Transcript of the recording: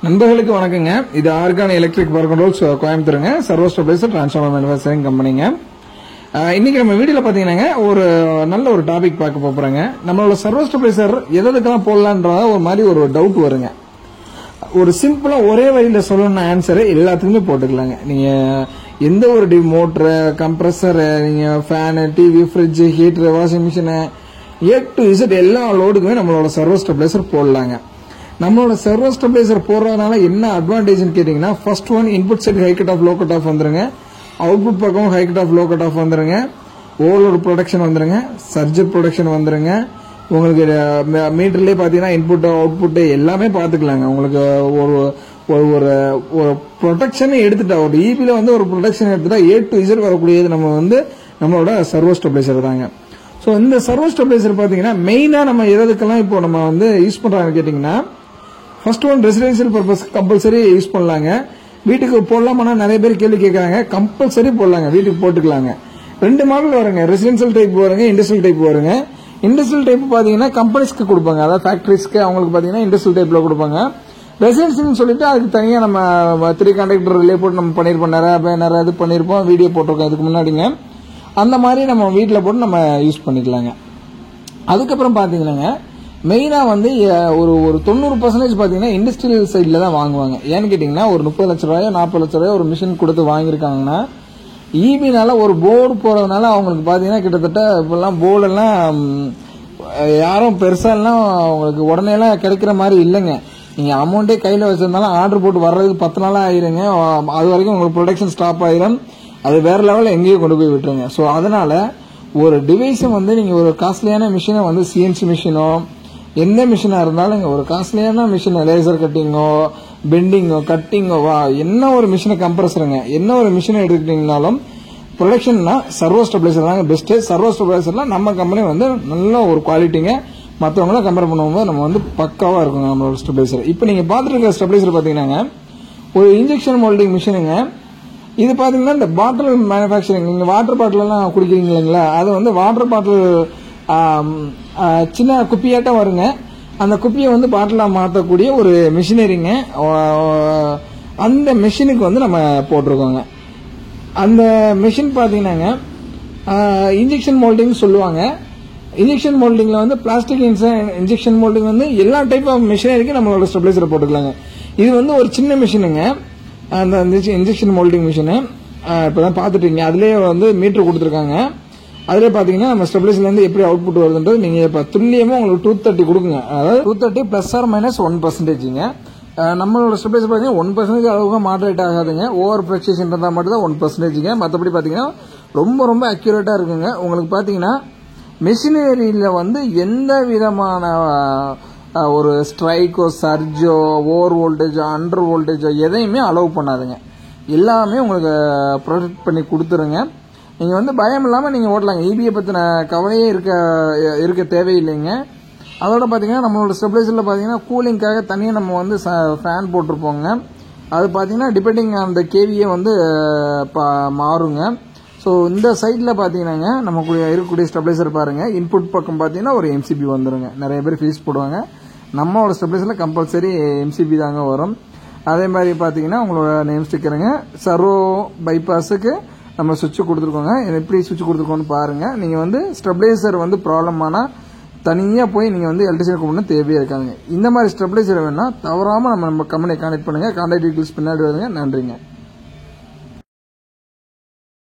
நண்பர்களுக்கு வணக்கங்க. இது ஆர்கான் எலக்ட்ரிக் பவர் கண்ட்ரோல்ஸ் கோயம்புத்தூருங்க. சர்வோ ஸ்டெபிலைசர் டிரான்ஸ்ஃபார்மர் மேனுஃபேக்சரிங் கம்பெனிங்க. இன்னைக்கு நம்ம வீடியோல பாத்தீங்கன்னா ஒரு நல்ல ஒரு டாபிக் பார்க்க போறோங்க. நம்மளோட சர்வோ ஸ்டெபிலைசர் எதுக்கெல்லாம் போடலான்றத ஒரு மாதிரி ஒரு டவுட் வருங்க. ஒரு சிம்பிளா ஒரே வழியில சொல்லணும்னு ஆன்சர் எல்லாத்துக்குமே போட்டுக்கலாங்க. நீங்க எந்த ஒரு மோட்டர், கம்ப்ரஸர், நீங்க fan, TV, fridge, heater, washing machine, A to Z எல்லா லோடுக்குமே நம்மளோட சர்வோ ஸ்டெபிலைசர் போடலாங்க. நம்மளோட சர்வோ ஸ்டெபிலைசர் போடுறதுனால என்ன அட்வான்டேஜ்னு கேட்டீங்கன்னா, first one input side high cut off low cut off வந்துருங்க. அவுட்புட் பக்கம் high cut off low cut off வந்துருங்க. ஓவர்லோட் ப்ரொடக்ஷன் வந்துருங்க. சர்ஜ் ப்ரொடக்ஷன் வந்துருங்க. உங்களுக்கு மீட்டர்லயே பாத்தீங்கன்னா இன்புட் அவுட்புட் எல்லாமே பாத்துக்கலாங்க. உங்களுக்கு ஒரு ஒரு ப்ரொடக்ஷன் எடுத்துட்டா, ஒரு இபில வந்து ஒரு ப்ரொடக்ஷன் எடுத்துட்டா A to Z வரக்கூடியது நம்மளோட சர்வோ ஸ்டெபிலைசர் தாங்க. ஸோ இந்த சர்வோ ஸ்டெபிலைசர் பார்த்தீங்கன்னா மெயினாக நம்ம எதுக்கெல்லாம் இப்போ நம்ம வந்து யூஸ் பண்ணுறாங்கன்னு கேட்டிங்கன்னா, first one residential purpose compulsory use பண்ணலாங்க. வீட்டுக்கு போடலாமான்னா நிறைய பேர் கேள்வி கேட்குறாங்க. கம்பல்சரி போடலாங்க, வீட்டுக்கு போட்டுக்கலாங்க. ரெண்டு மாடல் வருங்க, ரெசிடென்ஷியல் டைப் வருங்க, இண்டஸ்ட்ரியல் டைப் வருங்க. இண்டஸ்ட்ரியல் டைப் பார்த்தீங்கன்னா கம்பெனிஸ்க்கு கொடுப்பாங்க, அதாவது ஃபேக்டரிஸ்க்கு அவங்களுக்கு பார்த்தீங்கன்னா இண்டஸ்ட்ரியல் டைப்ல கொடுப்பாங்க. ரெசிடென்ஷியல் சொல்லிட்டு அதுக்கு தனியாக நம்ம 3 கண்டக்டர் ரிலே போட்டு நம்ம பண்ணியிருப்போம், நிறைய இது பண்ணியிருப்போம், வீடியோ போட்டிருக்கோம் இதுக்கு முன்னாடிங்க. அந்த மாதிரி நம்ம வீட்டில் போட்டு நம்ம யூஸ் பண்ணிக்கலாங்க. அதுக்கப்புறம் பார்த்தீங்கன்னாங்க மெயினாக வந்து ஒரு 90% பார்த்தீங்கன்னா இண்டஸ்ட்ரியல் சைடில் தான் வாங்குவாங்க. ஏன்னு கேட்டிங்கன்னா, ஒரு 30 லட்ச ரூபாயோ 40 லட்ச ரூபாயோ ஒரு மிஷின் கொடுத்து வாங்கியிருக்காங்கன்னா, ஈபினால ஒரு போர்டு போகிறதுனால அவங்களுக்கு பார்த்தீங்கன்னா கிட்டத்தட்ட இப்பெல்லாம் போர்டெல்லாம் யாரும் பெருசாலாம் அவங்களுக்கு உடனேலாம் கிடைக்கிற மாதிரி இல்லைங்க. நீங்கள் அமௌண்ட்டே கையில் வச்சிருந்தாலும் ஆர்டர் போட்டு வர்றதுக்கு 10 நாளாக ஆயிருங்க. அது வரைக்கும் உங்களுக்கு ப்ரொடக்ஷன் ஸ்டாப் ஆயிரும். அது வேற லெவலில் எங்கேயும் கொண்டு போய் விட்டுருங்க. ஸோ அதனால ஒரு டிவைஸை வந்து நீங்கள் ஒரு காஸ்ட்லியான மிஷினை வந்து சிஎன்சி மிஷினோ எந்த மிஷினாக இருந்தாலும் ஒரு காஸ்ட்லியான மிஷின், லேசர் கட்டிங்கோ, பெண்டிங்கோ, கட்டிங்கோ, என்ன ஒரு மிஷினை, கம்ப்ரஸருங்க, என்ன ஒரு மிஷினை எடுத்துக்கிட்டீங்கனாலும் ப்ரொடக்ஷன்னா சர்வோ ஸ்டெபிலைசர் தாங்க பெஸ்ட். சர்வோ ஸ்டெபிலைசர்லாம் நம்ம கம்பெனி வந்து நல்ல ஒரு குவாலிட்டிங்க. மற்றவங்களாம் கம்பேர் பண்ணும்போது நம்ம வந்து பக்காவாக இருக்குங்க நம்மளோட ஸ்டெபிலைசர். இப்போ நீங்கள் பார்த்துட்டு இருக்கிற ஸ்டெபிலைசர் பார்த்தீங்கன்னா ஒரு இன்ஜெக்ஷன் மோல்டிங் மிஷினுங்க. இது பாத்தீங்கன்னா இந்த பாட்டில் மேனுஃபேக்சரிங், நீங்க வாட்டர் பாட்டில் எல்லாம் குடிக்கிறீங்க இல்லைங்களா, அது வந்து வாட்டர் பாட்டில் சின்ன குப்பியாட்டம் வருங்க. அந்த குப்பியை வந்து பாட்டிலா மாற்றக்கூடிய ஒரு மிஷினரிங்க. அந்த மிஷினுக்கு வந்து நம்ம போட்டிருக்கோங்க. அந்த மிஷின் பாத்தீங்கன்னாங்க இன்ஜெக்ஷன் மோல்டிங் சொல்லுவாங்க. இன்ஜெக்ஷன் மோல்டிங்ல வந்து பிளாஸ்டிக் இன்ஜெக்ஷன் மோல்டிங் வந்து எல்லா டைப் ஆஃப் மிஷினரிக்கு நம்மளோட ஸ்டெபிலைசர் போட்டுக்கலாங்க. இது வந்து ஒரு சின்ன மிஷினுங்க. அந்த இன்ஜெக்ஷன் மோல்டிங் மிஷினு இப்பதான் பாத்துட்டீங்க. அதுலயே வந்து மீட்டர் கொடுத்துருக்காங்க. அதுல பாத்தீங்கன்னா நம்ம ஸ்டெபிலைசர்ல இருந்து எப்படி அவுட்புட் வருதுன்றது நீங்க இப்ப துல்லியமா உங்களுக்கு 230 கொடுக்குங்க. அதாவது 230 பிளஸ் ஆர் மைனஸ் 1%. நம்மளோட ஸ்டெபிலைசர் பாத்தீங்கன்னா 1% அளவுக்கு மாடரேட் ஆகாதுங்க. ஓவர் பிளக்சுவேஷன் இருந்தா மட்டும் தான் 1%. மற்றபடி பாத்தீங்கன்னா ரொம்ப ரொம்ப அக்யூரேட்டா இருக்குங்க. உங்களுக்கு பாத்தீங்கன்னா மிஷினரியில வந்து எந்த விதமான ஒரு ஸ்ட்ரைக்கோ, சர்ஜோ, ஓவர் வோல்டேஜோ, அண்டர் வோல்டேஜோ எதையுமே அலோவ் பண்ணாதுங்க. எல்லாமே உங்களுக்கு ப்ரொடெக்ட் பண்ணி கொடுத்துருங்க. நீங்கள் வந்து பயம் இல்லாமல் நீங்கள் ஓட்டலாங்க. இபியை பற்றின கவலையே இருக்க தேவையில்லைங்க. அதோட பார்த்தீங்கன்னா நம்மளோட ஸ்டெபிலைசரில் பார்த்தீங்கன்னா கூலிங்காக தனியாக நம்ம வந்து ஃபேன் போட்டிருப்போங்க. அது பார்த்தீங்கன்னா டிபெண்டிங் அந்த கேவியை வந்து மாறுங்க. ஸோ இந்த சைடில் பார்த்தீங்கன்னாங்க நமக்கு இருக்கக்கூடிய ஸ்டெபிலைசர் பாருங்கள். இன்புட் பக்கம் பார்த்தீங்கன்னா ஒரு எம்சிபி வந்துருங்க. நிறைய பேர் ஃபீஸ் போடுவாங்க. நம்மளோட ஸ்டெபிலைசரில் கம்பல்சரி எம்சிபி தாங்க வரும். அதே மாதிரி பார்த்தீங்கன்னா உங்களோட நேம் ஸ்டிக்கருங்க. சர்வோ பைபாஸுக்கு நம்ம சுவிட்ச் கொடுத்துருக்கோங்க. எப்படி சுவிட்ச் கொடுத்துருக்கோன்னு பாருங்கள். நீங்கள் வந்து ஸ்டெபிலைசர் வந்து ப்ராப்ளம் ஆனால் தனியாக போய் நீங்கள் வந்து எலக்ட்ரிஷியன் கூப்பிடணும் தேவையாக இருக்காங்க. இந்த மாதிரி ஸ்டெபிலைசர் வேணும்னா தவறாமல் நம்ம கம்பெனியை கான்டாக்ட் பண்ணுங்கள். கான்டாக்ட் டீட்டெயில்ஸ் பின்னாடி வருங்க. நன்றிங்க.